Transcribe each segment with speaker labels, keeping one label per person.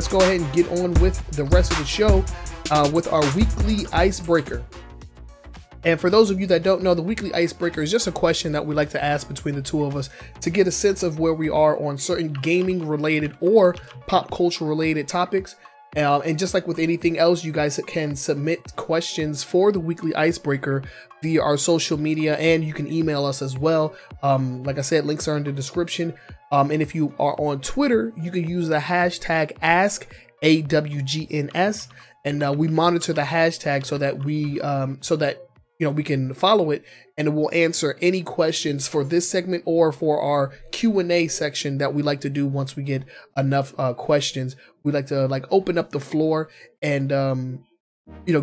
Speaker 1: let's go ahead and get on with the rest of the show with our weekly icebreaker. And for those of you that don't know, the weekly icebreaker is just a question that we like to ask between the two of us to get a sense of where we are on certain gaming related or pop culture related topics. And just like with anything else, you guys can submit questions for the weekly icebreaker via our social media, and you can email us as well. Like I said, links are in the description. And if you are on Twitter, you can use the hashtag AskAWGNS, and we monitor the hashtag so that we we can follow it, and it will answer any questions for this segment or for our Q&A section that we like to do once we get enough questions. We like to open up the floor and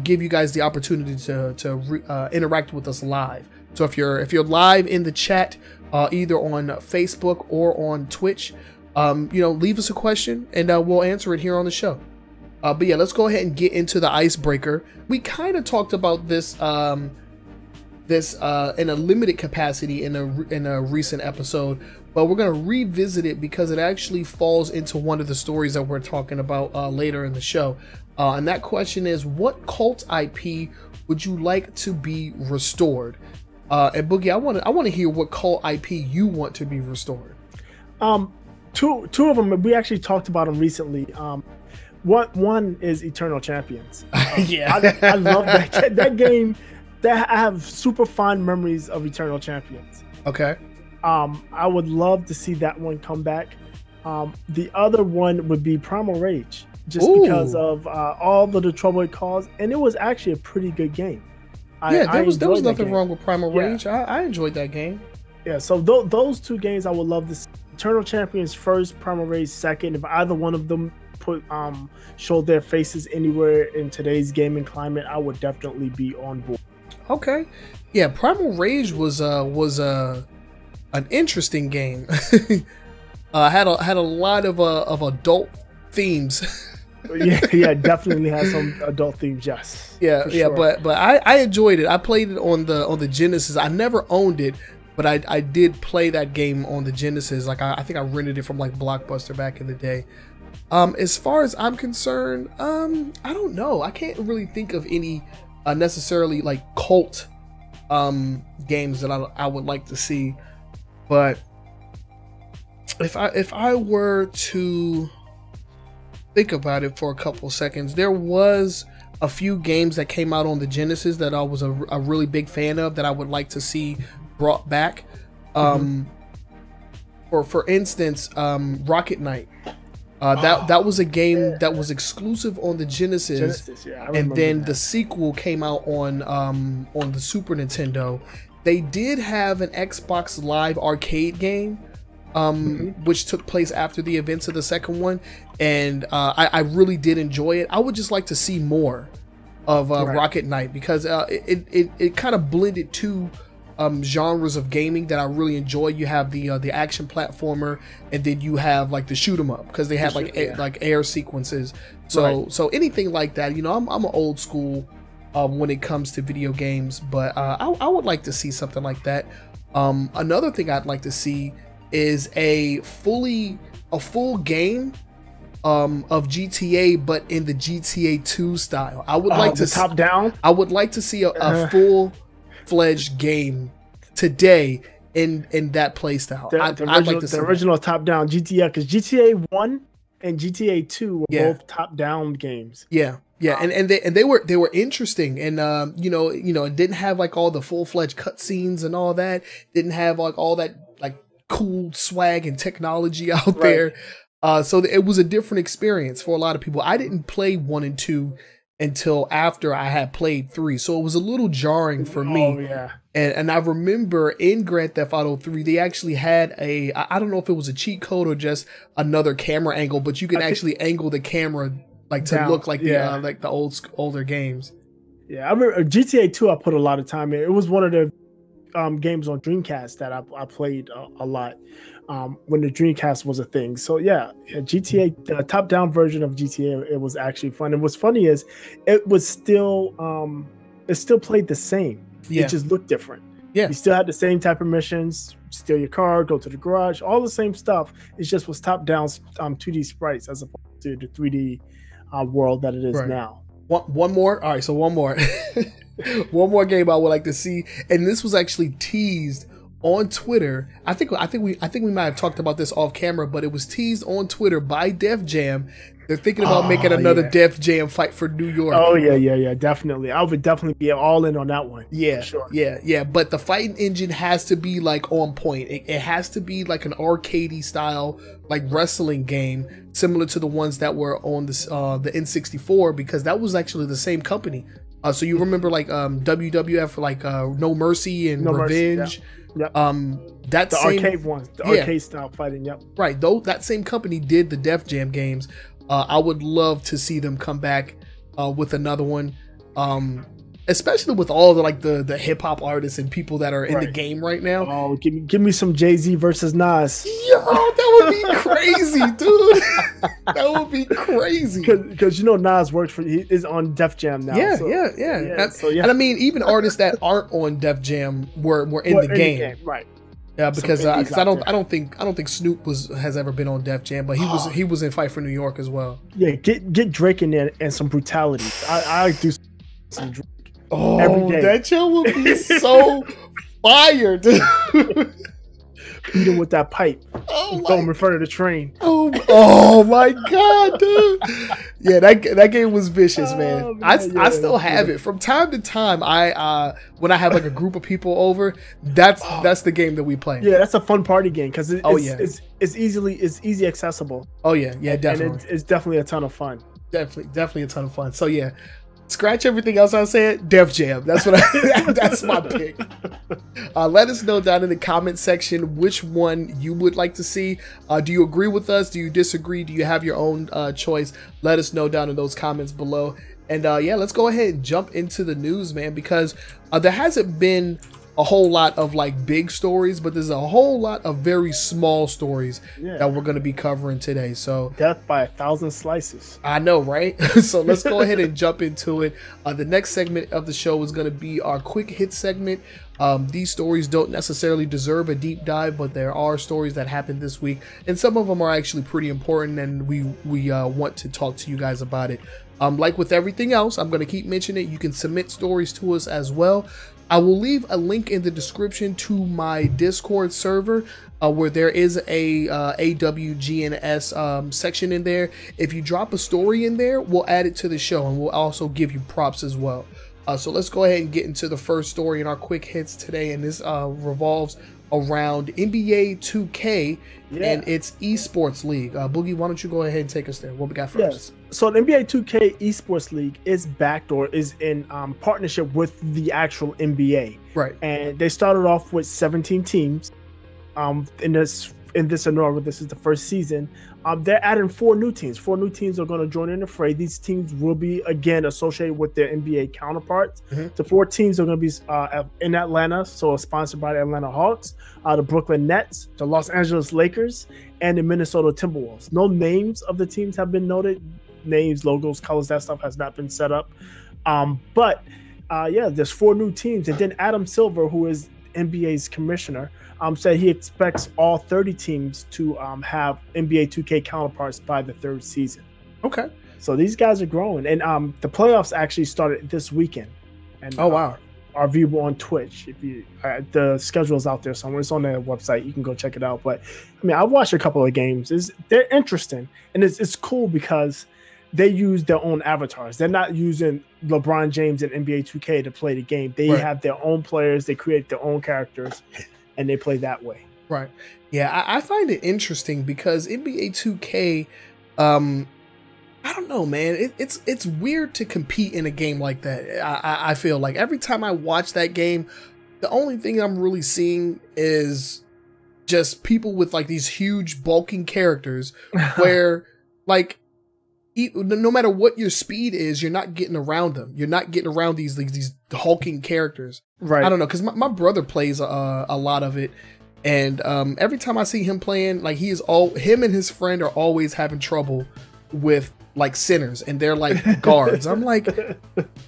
Speaker 1: give you guys the opportunity to interact with us live. So if you're live in the chat, either on Facebook or on Twitch, leave us a question and we'll answer it here on the show. But yeah, let's go ahead and get into the icebreaker. We kind of talked about this in a limited capacity in a recent episode, but we're going to revisit it because it actually falls into one of the stories that we're talking about later in the show. And that question is, what cult IP would you like to be restored? And Boogie, I want to hear what cult IP you want to be restored.
Speaker 2: Two of them, we actually talked about them recently. One is Eternal Champions.
Speaker 1: Yeah,
Speaker 2: I love that game. I have super fond memories of Eternal Champions.
Speaker 1: Okay.
Speaker 2: I would love to see that one come back. The other one would be Primal Rage, just because of all the trouble it caused, and it was actually a pretty good game.
Speaker 1: There was nothing wrong with Primal Rage. I enjoyed that game.
Speaker 2: Yeah, so those two games I would love to see. Eternal Champions first, Primal Rage second. If either one of them showed their faces anywhere in today's gaming climate, I would definitely be on board.
Speaker 1: Okay, yeah, Primal Rage was an interesting game. Had a lot of adult themes.
Speaker 2: yeah, definitely has some adult themes. Yes.
Speaker 1: Yeah,
Speaker 2: sure.
Speaker 1: but I enjoyed it. I played it on the Genesis. I never owned it, but I did play that game on the Genesis. I think I rented it from Blockbuster back in the day. As far as I'm concerned, I don't know. I can't really think of any necessarily cult games that I would like to see. But if I were to think about it for a couple seconds, there was a few games that came out on the Genesis that I was a really big fan of that I would like to see brought back. For instance, Rocket Knight. That was a game that was exclusive on the Genesis, and then the sequel came out on the Super Nintendo. They did have an Xbox Live Arcade game, which took place after the events of the second one, and I really did enjoy it. I would just like to see more of Rocket Knight because it kind of blended two genres of gaming that I really enjoy. You have the action platformer, and then you have the shoot 'em up because they have air sequences. So anything like that, I'm an old school when it comes to video games, but I would like to see something like that. Another thing I'd like to see is a full game of GTA, but in the GTA 2 style. I would like to
Speaker 2: top down.
Speaker 1: I would like to see a full-fledged game today in that play style. I'd like to see
Speaker 2: the original top down GTA, because GTA 1 and GTA 2 were both top down games.
Speaker 1: Yeah. And they were interesting, and it didn't have all the full-fledged cutscenes and all that. Didn't have all that cool swag and technology out there. So it was a different experience for a lot of people. I didn't play 1 and 2 until after I had played 3, so it was a little jarring for me. And I remember in Grand Theft Auto 3, they actually had I don't know if it was a cheat code or just another camera angle, but you could actually angle the camera to down, look like the older games.
Speaker 2: Yeah, I remember GTA 2. I put a lot of time in. It was one of the games on Dreamcast that I played a lot when the Dreamcast was a thing. So GTA, the top-down version of GTA, it was actually fun. And what's funny is it was still played the same. It just looked different. You still had the same type of missions: steal your car, go to the garage, all the same stuff. It just was top-down 2D sprites as opposed the 3D world that it is now.
Speaker 1: One more. All right, so one more. One more game I would like to see, and this was actually teased on Twitter. I think we might have talked about this off camera, but it was teased on Twitter by Def Jam. They're thinking about making another Def Jam fight for New York.
Speaker 2: Oh yeah, definitely. I would definitely be all in on that one.
Speaker 1: Yeah,
Speaker 2: sure.
Speaker 1: yeah. But the fighting engine has to be like on point. It has to be like an arcadey style, like wrestling game, similar to the ones that were on the N64, because that was actually the same company. So you remember like WWF, like No Mercy and Revenge.
Speaker 2: Mercy, yeah.
Speaker 1: That
Speaker 2: the
Speaker 1: same
Speaker 2: arcade ones, the arcade style fighting. Yep.
Speaker 1: Right. Though that same company did the Def Jam games. I would love to see them come back with another one, especially with all the hip hop artists and people that are in the game right now.
Speaker 2: Oh, give me some Jay-Z versus Nas.
Speaker 1: Yo, that would be crazy, dude. That would be crazy.
Speaker 2: Because Nas he is on Def Jam now.
Speaker 1: Yeah,
Speaker 2: so,
Speaker 1: yeah.
Speaker 2: So, yeah.
Speaker 1: And I mean, even artists that aren't on Def Jam were in the game.
Speaker 2: Right.
Speaker 1: Yeah, because I don't think Snoop has ever been on Def Jam, but he was in Fight for New York as well.
Speaker 2: Yeah, get Drake in there and some brutality. I do some Drake.
Speaker 1: Oh,
Speaker 2: every day.
Speaker 1: That show would be so fire, dude.
Speaker 2: Beat him with that pipe. Throw him in front of the train.
Speaker 1: Oh my god, dude. Yeah, that game was vicious, man. I still have it. From time to time, when I have like a group of people over, that's the game that we play.
Speaker 2: Yeah, that's a fun party game because it's easy accessible.
Speaker 1: Oh yeah, definitely.
Speaker 2: And it's definitely a ton of fun.
Speaker 1: Definitely a ton of fun. So yeah. Scratch everything else I said. Def Jam. That's what that's my pick. Let us know down in the comment section which one you would like to see. Do you agree with us? Do you disagree? Do you have your own choice? Let us know down in those comments below. And yeah, let's go ahead and jump into the news, man, because there hasn't been a whole lot of like big stories, but there's a whole lot of very small stories that we're going to be covering today. So
Speaker 2: death by 1,000 slices.
Speaker 1: I know, right? So let's go ahead and jump into it. The next segment of the show is going to be our quick hit segment. These stories don't necessarily deserve a deep dive, but there are stories that happened this week, and some of them are actually pretty important, and we want to talk to you guys about it. Like with everything else, I'm going to keep mentioning it. You can submit stories to us as well. I will leave a link in the description to my Discord server where there is a AWGNS section in there. If you drop a story in there, we'll add it to the show, and we'll also give you props as well. So let's go ahead and get into the first story in our quick hits today, and this revolves around NBA 2K and its esports league. Boogie, why don't you go ahead and take us there? What we got first?
Speaker 2: Yes. So the NBA 2K esports league is backed or is in partnership with the actual NBA.
Speaker 1: Right.
Speaker 2: And they started off with 17 teams. This is the first season. They're adding 4 new teams. 4 new teams are going to join in the fray. These teams will be again associated with their NBA counterparts. The 4 teams are going to be in Atlanta, so sponsored by the Atlanta Hawks, the Brooklyn Nets, the Los Angeles Lakers, and the Minnesota Timberwolves. No names of the teams have been noted. Names, logos, colors, that stuff has not been set up. But there's 4 new teams, and then Adam Silver, who is NBA's commissioner, said he expects all 30 teams to have NBA 2K counterparts by the 3rd season.
Speaker 1: Okay.
Speaker 2: So these guys are growing, and the playoffs actually started this weekend. And,
Speaker 1: oh wow!
Speaker 2: Our view on Twitch. If you the schedule is out there somewhere, it's on their website. You can go check it out. But I mean, I've watched a couple of games. They're interesting, and it's cool because they use their own avatars. They're not using LeBron James and NBA 2K to play the game. They have their own players. They create their own characters, and they play that way. Right.
Speaker 1: Yeah, I find it interesting because NBA 2K, I don't know, man. It's weird to compete in a game like that. I feel like every time I watch that game, the only thing I'm really seeing is just people with like these huge bulking characters where like, no matter what your speed is, you're not getting around them. You're not getting around these hulking characters.
Speaker 2: Right.
Speaker 1: I don't know, because my brother plays a lot of it, and every time I see him playing, like him and his friend are always having trouble with like sinners and they're like guards. I'm like,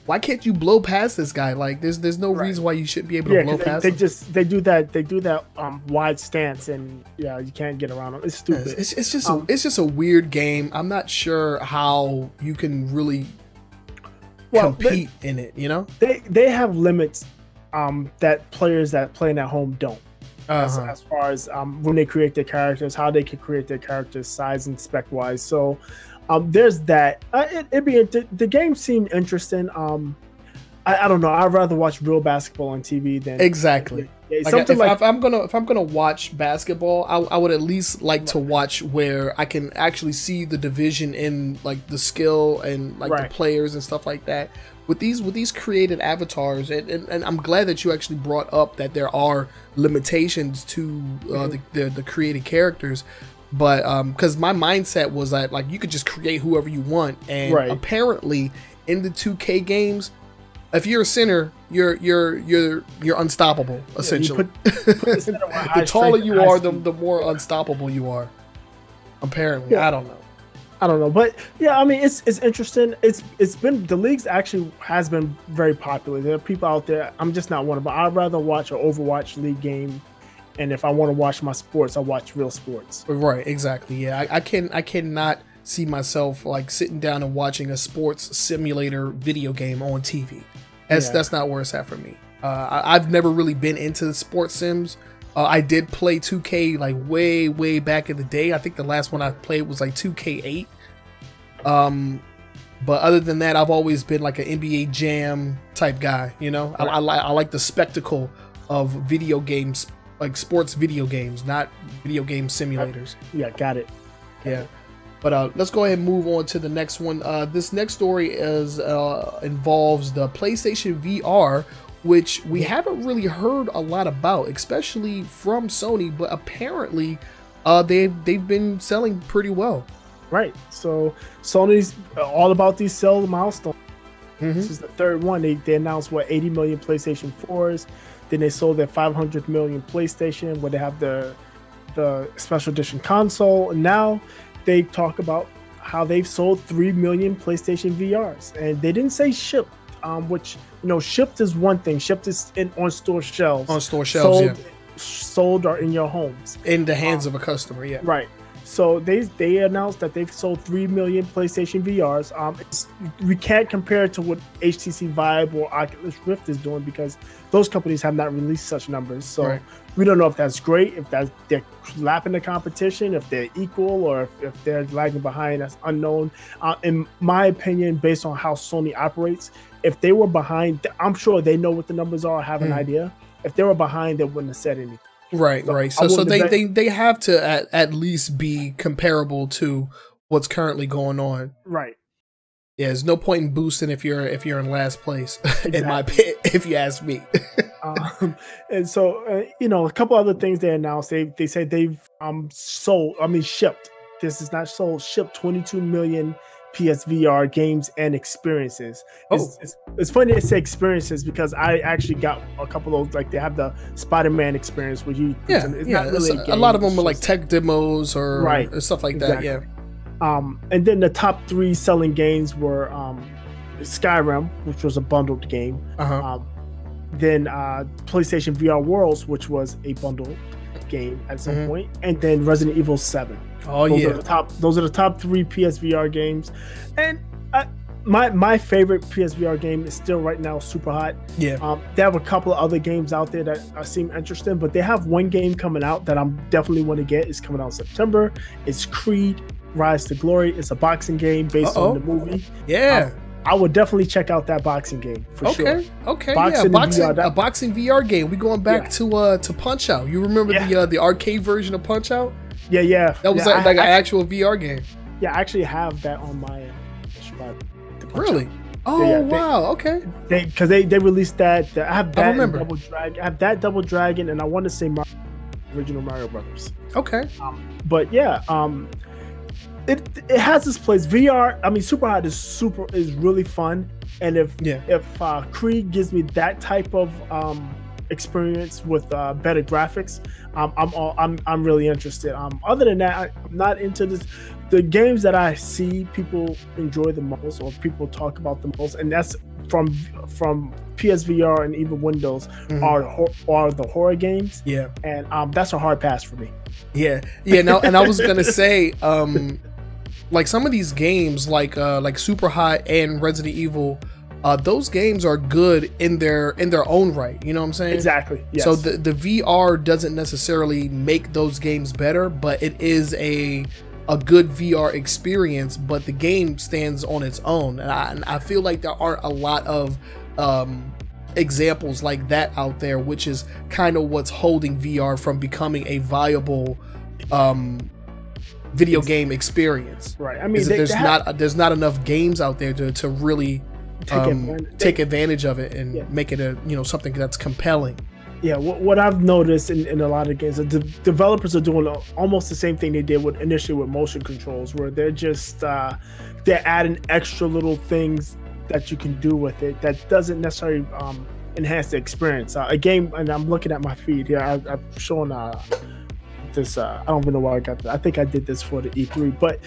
Speaker 1: why can't you blow past this guy? Like there's no reason why you shouldn't be able to blow past him.
Speaker 2: They do that wide stance, and you can't get around them. It's stupid.
Speaker 1: It's just a weird game. I'm not sure how you can really compete in it, you know?
Speaker 2: They have limits that players that play at home don't. As far as when they create their characters, how they can create their characters size and spec wise. So there's that. The game seemed interesting. I don't know. I'd rather watch real basketball on TV than
Speaker 1: exactly. If I'm gonna watch basketball, I would at least like to watch where I can actually see the division in like the skill and like the players and stuff like that. With these created avatars, and I'm glad that you actually brought up that there are limitations to the created characters, but because my mindset was that like you could just create whoever you want, and apparently in the 2K games, if you're a center, you're unstoppable essentially. The taller you are, the more unstoppable you are. Apparently, I don't know, but yeah, I mean, it's interesting. It's been, the leagues actually has been very popular. There are people out there. I'm just not one of them. I'd rather watch an Overwatch league game, and if I want to watch my sports, I watch real sports. Right, exactly. Yeah, I cannot see myself like sitting down and watching a sports simulator video game on TV. That's not where it's at for me. I've never really been into the sports sims. I did play 2K like way back in the day. I think the last one I played was like 2K8. But other than that, I've always been like an NBA Jam type guy. You know, I like the spectacle of video games, like sports video games, not video game simulators.
Speaker 2: Yeah, got it.
Speaker 1: Yeah. But let's go ahead and move on to the next one. This next story involves the PlayStation VR, which we haven't really heard a lot about, especially from Sony, but apparently they've been selling pretty well.
Speaker 2: Right. So Sony's all about these sell milestones. This is the third one. They announced 80 million PlayStation 4s. Then they sold their 500 million PlayStation, where they have the special edition console. And now they talk about how they've sold 3 million PlayStation VRs, and they didn't say shipped. Which, shipped is one thing. Shipped is on store shelves. On store shelves, sold or in your homes.
Speaker 1: In the hands of a customer, yeah.
Speaker 2: Right. So they announced that they've sold 3 million PlayStation VRs. We can't compare it to what HTC Vive or Oculus Rift is doing, because those companies have not released such numbers. So we don't know if that's great, if they're lapping the competition, if they're equal, or if they're lagging behind. That's unknown. In my opinion, based on how Sony operates, if they were behind, I'm sure they know what the numbers are, have an idea. If they were behind, they wouldn't have said anything.
Speaker 1: Right. So they have to at least be comparable to what's currently going on.
Speaker 2: Right.
Speaker 1: Yeah, there's no point in boosting if you're in last place. Exactly. In my opinion, if you ask me.
Speaker 2: And so a couple other things they announced. They said they've shipped. This is not sold. Shipped 22 million PSVR games and experiences. It's funny to say experiences, because I actually got a couple of those. Like, they have the Spider-Man experience where you not really a
Speaker 1: lot of them are like tech demos or stuff like that. Yeah.
Speaker 2: And then the top 3 selling games were Skyrim, which was a bundled game. Then PlayStation VR Worlds, which was a bundled game at some point, and then Resident Evil 7. Those are the top 3 PSVR games. And my favorite PSVR game is still right now Super Hot. Yeah. They have a couple of other games out there that seem interesting, but they have one game coming out that I'm definitely want to get. It's coming out in September. It's Creed Rise to Glory. It's a boxing game based on the movie. Yeah. I would definitely check out that boxing game for sure.
Speaker 1: Okay. A boxing VR game. We going back to Punch Out. You remember the arcade version of Punch Out?
Speaker 2: Yeah.
Speaker 1: That was like an actual VR game.
Speaker 2: Yeah, I actually have that on my
Speaker 1: Really? Oh wow. Okay.
Speaker 2: Because they released that. I have that. I remember. Double Dragon. I have that Double Dragon, and I want to say original Mario Brothers.
Speaker 1: Okay.
Speaker 2: But yeah. It has this place. VR. I mean, Super Hot is really fun, and if Creed gives me that type of experience with better graphics, I'm really interested. Other than that, I'm not into this. The games that I see people enjoy the most, or people talk about the most, and that's from PSVR and even Windows, are the horror games.
Speaker 1: Yeah,
Speaker 2: and that's a hard pass for me.
Speaker 1: Yeah. No, and I was gonna say, like some of these games, like Super Hot and Resident Evil. Those games are good in their own right. You know what I'm saying?
Speaker 2: Exactly. Yes.
Speaker 1: So the VR doesn't necessarily make those games better, but it is a good VR experience. But the game stands on its own, and I feel like there aren't a lot of examples like that out there, which is kind of what's holding VR from becoming a viable video game experience.
Speaker 2: Right. I mean,
Speaker 1: there's not enough games out there to really take advantage of it and make it something that's compelling.
Speaker 2: Yeah, what I've noticed in a lot of games, the developers are doing almost the same thing they did initially with motion controls, where they're just they're adding extra little things that you can do with it that doesn't necessarily enhance the experience. A game, and I'm looking at my feed here. I've shown this. I don't even know where I got that. I think I did this for the E3. But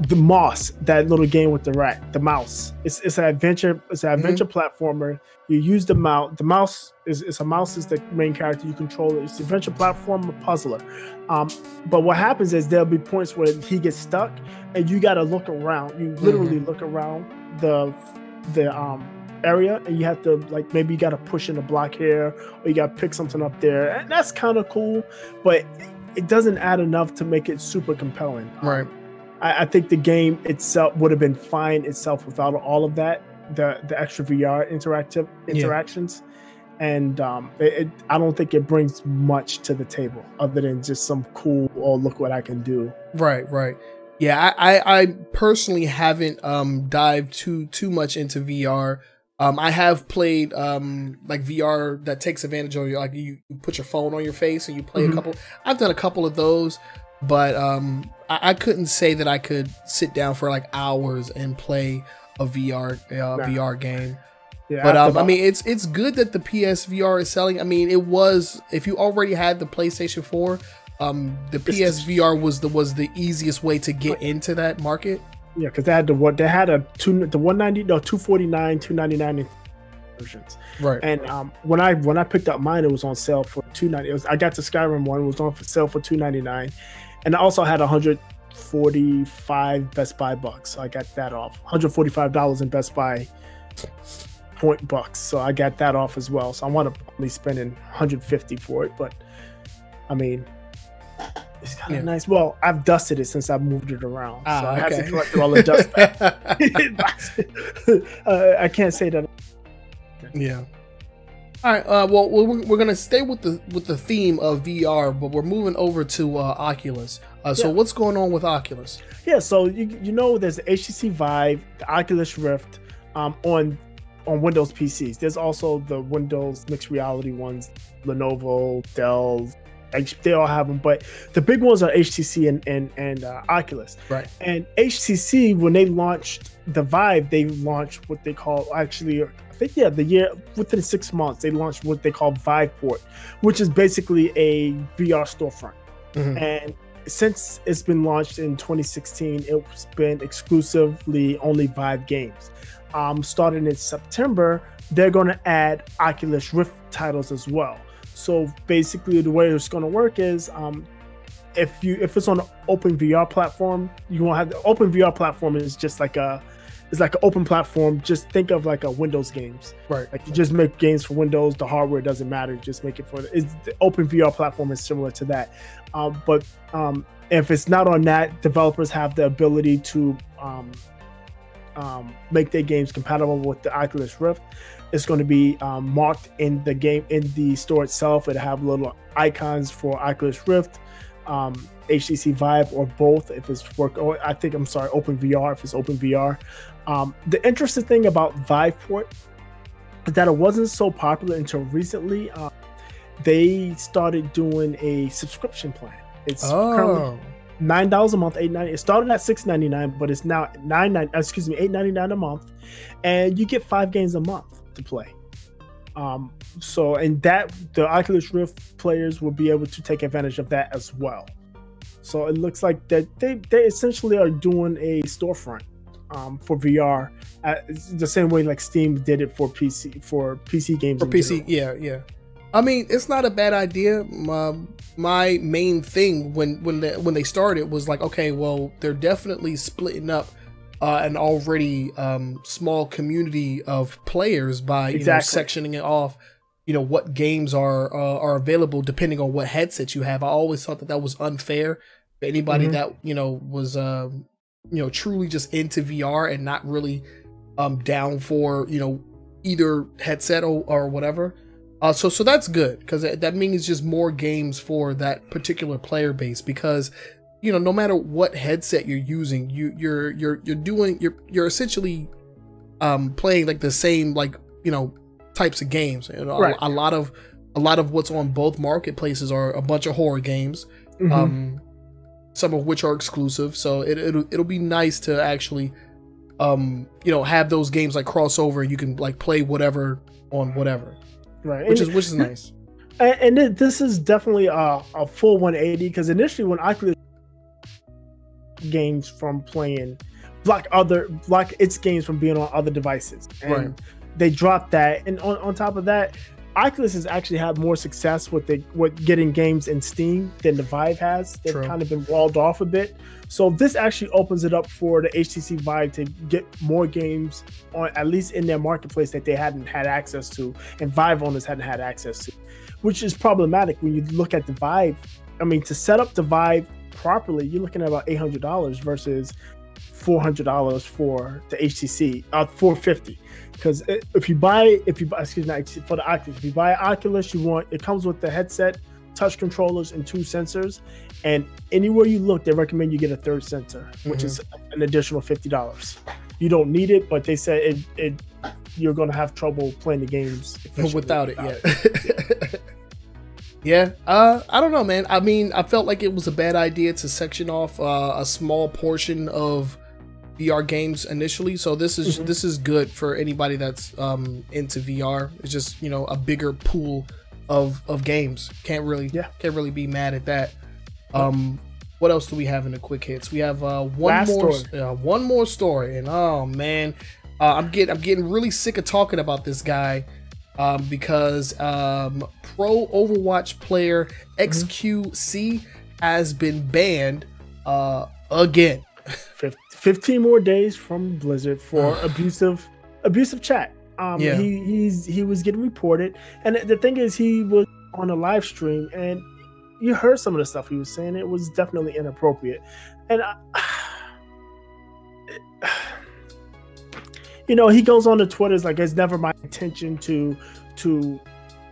Speaker 2: the Moss, that little game with the rat, the mouse. It's an adventure. It's an adventure platformer. You use the mouse. The mouse is the main character. You control it. It's an adventure platformer puzzler. But what happens is there'll be points where he gets stuck, and you got to look around. You literally look around the area, and you have to, like, maybe you got to push in a block here, or you got to pick something up there, and that's kind of cool, but it doesn't add enough to make it super compelling.
Speaker 1: Right.
Speaker 2: I think the game itself would have been fine itself without all of that, the extra VR interactions, and I don't think it brings much to the table other than just some cool, oh, look what I can do.
Speaker 1: Right. Yeah, I personally haven't dived too much into VR. I have played like VR that takes advantage of you, like you put your phone on your face and you play a couple. I've done a couple of those, but I couldn't say that I could sit down for like hours and play a VR game. Yeah, but I mean, it's good that the PSVR is selling. I mean, it was, if you already had the PlayStation 4, the PSVR was the easiest way to get into that market.
Speaker 2: Yeah, because they had the 190, no, 249, 299 versions. Right. And when I picked up mine, it was on sale for $290. I got the Skyrim one, it was on for sale for $299, and I also had 145 Best Buy bucks, so I got that off. $145 in Best Buy point bucks, so I got that off as well. So I want to only spending $150 for it, but I mean, it's kind of nice. Well, I've dusted it since I moved it around, so I have to collect all the dust back. I can't say that.
Speaker 1: Yeah. All right. Well, we're gonna stay with the theme of VR, but we're moving over to Oculus. So what's going on with Oculus?
Speaker 2: Yeah. So you know, there's the HTC Vive, the Oculus Rift, on Windows PCs. There's also the Windows mixed reality ones, Lenovo, Dell. They all have them, but the big ones are HTC and Oculus. Right. And HTC, when they launched the Vive, they launched what they call, actually, I think, the year within 6 months, they launched what they call Viveport, which is basically a VR storefront. And since it's been launched in 2016, it's been exclusively only Vive games. Starting in September, they're going to add Oculus Rift titles as well. So basically, the way it's going to work is, if it's on an open VR platform, you won't have the open VR platform is just like an open platform. Just think of like a Windows games, right? Like you just make games for Windows. The hardware doesn't matter. You just make it for the open VR platform is similar to that. But if it's not on that, developers have the ability to make their games compatible with the Oculus Rift. It's going to be marked in the game, in the store itself. It'll have little icons for Oculus Rift, HTC Vive, or both if it's open VR if it's open VR. The interesting thing about Viveport is that it wasn't so popular until recently. They started doing a subscription plan. It's currently $9 a month, $8.99. It started at $6.99, but it's now $8.99 a month, and you get 5 games a month to play. And that the Oculus Rift players will be able to take advantage of that as well. So it looks like that they essentially are doing a storefront for VR, the same way like Steam did it for PC games.
Speaker 1: For PC, yeah. I mean, it's not a bad idea. My main thing when they started was like, okay, well, they're definitely splitting up an already small community of players by sectioning it off. What games are available depending on what headset you have. I always thought that was unfair for anybody that was truly just into VR and not really down for either headset or whatever. So that's good, because that means just more games for that particular player base, because no matter what headset you're using, you're essentially playing like the same types of games.
Speaker 2: Right.
Speaker 1: A lot of what's on both marketplaces are a bunch of horror games, some of which are exclusive. So it'll be nice to actually have those games like crossover, and you can like play whatever on whatever.
Speaker 2: Right,
Speaker 1: which is nice.
Speaker 2: And this is definitely a full 180, because initially when Oculus games from playing block its games from being on other devices, and they dropped that. And on top of that, Oculus has actually had more success with getting games in Steam than the Vive has. They've kind of been walled off a bit. So this actually opens it up for the HTC Vive to get more games on, at least in their marketplace, that they hadn't had access to, and Vive owners hadn't had access to, which is problematic when you look at the Vive. I mean, to set up the Vive properly, you're looking at about $800 versus $400 for the HTC, $450. Because if you buy for the Oculus, if you buy Oculus, it comes with the headset, touch controllers, and 2 sensors. And anywhere you look, they recommend you get a 3rd sensor, which is an additional $50. You don't need it, but they said you're going to have trouble playing the games
Speaker 1: without it. Yeah. I don't know, man. I mean, I felt like it was a bad idea to section off a small portion of VR games initially. So this is good for anybody that's into VR. It's just a bigger pool of games. Can't really be mad at that. What else do we have in the quick hits? We have one more story, and oh man, I'm getting really sick of talking about this guy because pro Overwatch player xQc has been banned again.
Speaker 2: 15 more days from Blizzard for abusive chat. He was getting reported, and the thing is, he was on a live stream, and you heard some of the stuff he was saying. It was definitely inappropriate, and he goes on to Twitter. It's like, it's never my intention to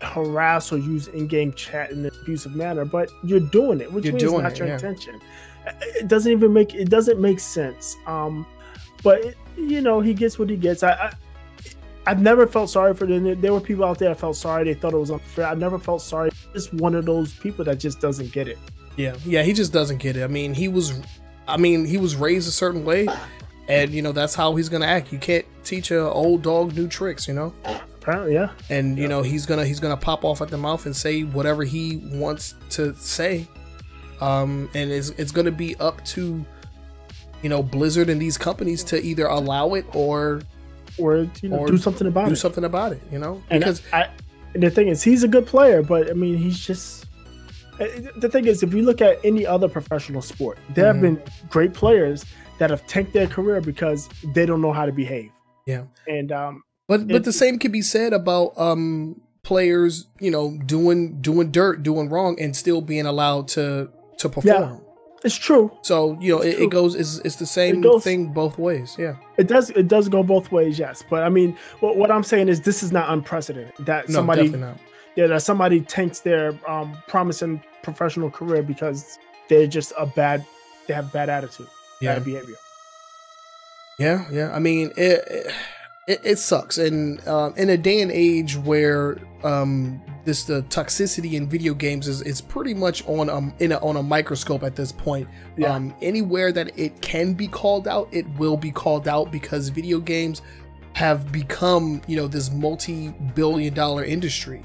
Speaker 2: harass or use in-game chat in an abusive manner, but you're doing it, which means it's not your intention. It doesn't make sense. But he gets what he gets. I've never felt sorry for them. There were people out there that felt sorry. They thought it was unfair. I never felt sorry. Just one of those people that just doesn't get it.
Speaker 1: Yeah, he just doesn't get it. I mean, he was raised a certain way, and that's how he's gonna act. You can't teach an old dog new tricks,
Speaker 2: Apparently, yeah.
Speaker 1: And he's gonna pop off at the mouth and say whatever he wants to say. And it's gonna be up to Blizzard and these companies to either allow it or
Speaker 2: do something about it.
Speaker 1: Because
Speaker 2: and the thing is, he's a good player, but I mean, he's just, the thing is, if you look at any other professional sport, there have been great players that have tanked their career because they don't know how to behave.
Speaker 1: Yeah.
Speaker 2: And
Speaker 1: but the same can be said about players, doing doing wrong and still being allowed to perform.
Speaker 2: Yeah, it's true.
Speaker 1: So it's the same thing both ways. Yeah, it
Speaker 2: does go both ways. Yes, but I mean, what I'm saying is, this is not unprecedented. That somebody tanks their promising professional career because they're just they have bad attitude, bad behavior.
Speaker 1: Yeah. I mean, it sucks, and in a day and age where the toxicity in video games is pretty much on a microscope at this point. Anywhere that it can be called out, it will be called out, because video games have become, you know, this multi-billion-dollar industry,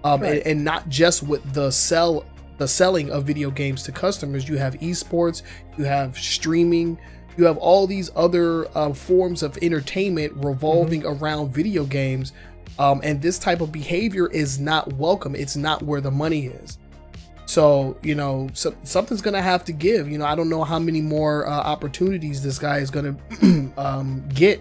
Speaker 2: Right.
Speaker 1: and not just with the selling of video games to customers. You have esports, you have streaming, you have all these other forms of entertainment revolving around video games, and this type of behavior is not welcome. It's not where the money is. So, you know, something's gonna have to give. You know, I don't know how many more opportunities this guy is gonna get,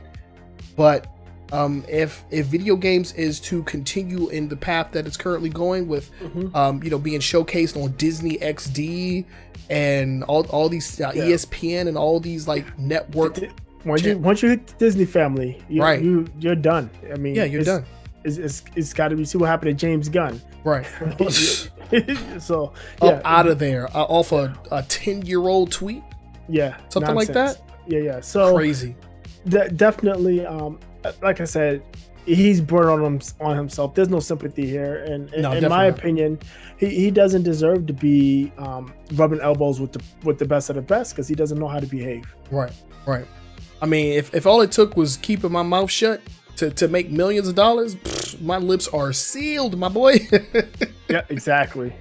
Speaker 1: but if video games is to continue in the path that it's currently going with, you know, being showcased on Disney XD and all these ESPN and all these like network.
Speaker 2: Once you hit the Disney family, you're done. I mean,
Speaker 1: you're done.
Speaker 2: It's got to be. See what happened to James Gunn,
Speaker 1: right?
Speaker 2: So
Speaker 1: up out of there off a 10-year-old tweet, something nonsense. Like that.
Speaker 2: Yeah. So
Speaker 1: crazy.
Speaker 2: Definitely. Like I said, he's brought on himself. There's no sympathy here, and in my opinion, he doesn't deserve to be rubbing elbows with the best of the best, because he doesn't know how to behave. Right.
Speaker 1: I mean, if all it took was keeping my mouth shut to make millions of dollars, my lips are sealed, my boy.
Speaker 2: Yeah, exactly.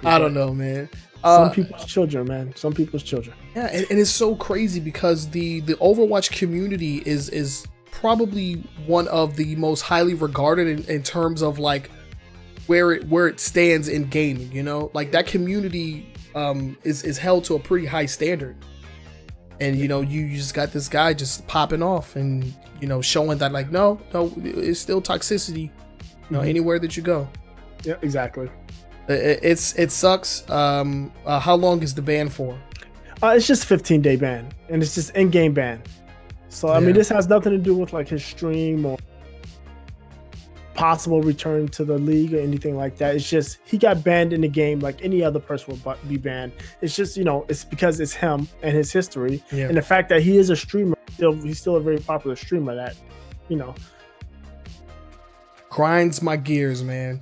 Speaker 1: I don't know, man.
Speaker 2: Some people's children, man. Some people's children.
Speaker 1: Yeah, and it's so crazy because the Overwatch community is probably one of the most highly regarded in terms of like where it stands in gaming. You know, like that community is held to a pretty high standard. And you know, you just got this guy just popping off and, you know, showing that like no, it's still toxicity, you know, anywhere that you go.
Speaker 2: Yeah, exactly.
Speaker 1: It sucks. How long is the ban for?
Speaker 2: It's just 15-day ban, and it's just in-game ban. So I mean, this has nothing to do with like his stream or possible return to the league or anything like that. It's just he got banned in the game like any other person would be banned. It's just, you know, it's because it's him and his history, and the fact that he is a streamer. He's still a very popular streamer. That, you know,
Speaker 1: grinds my gears, man.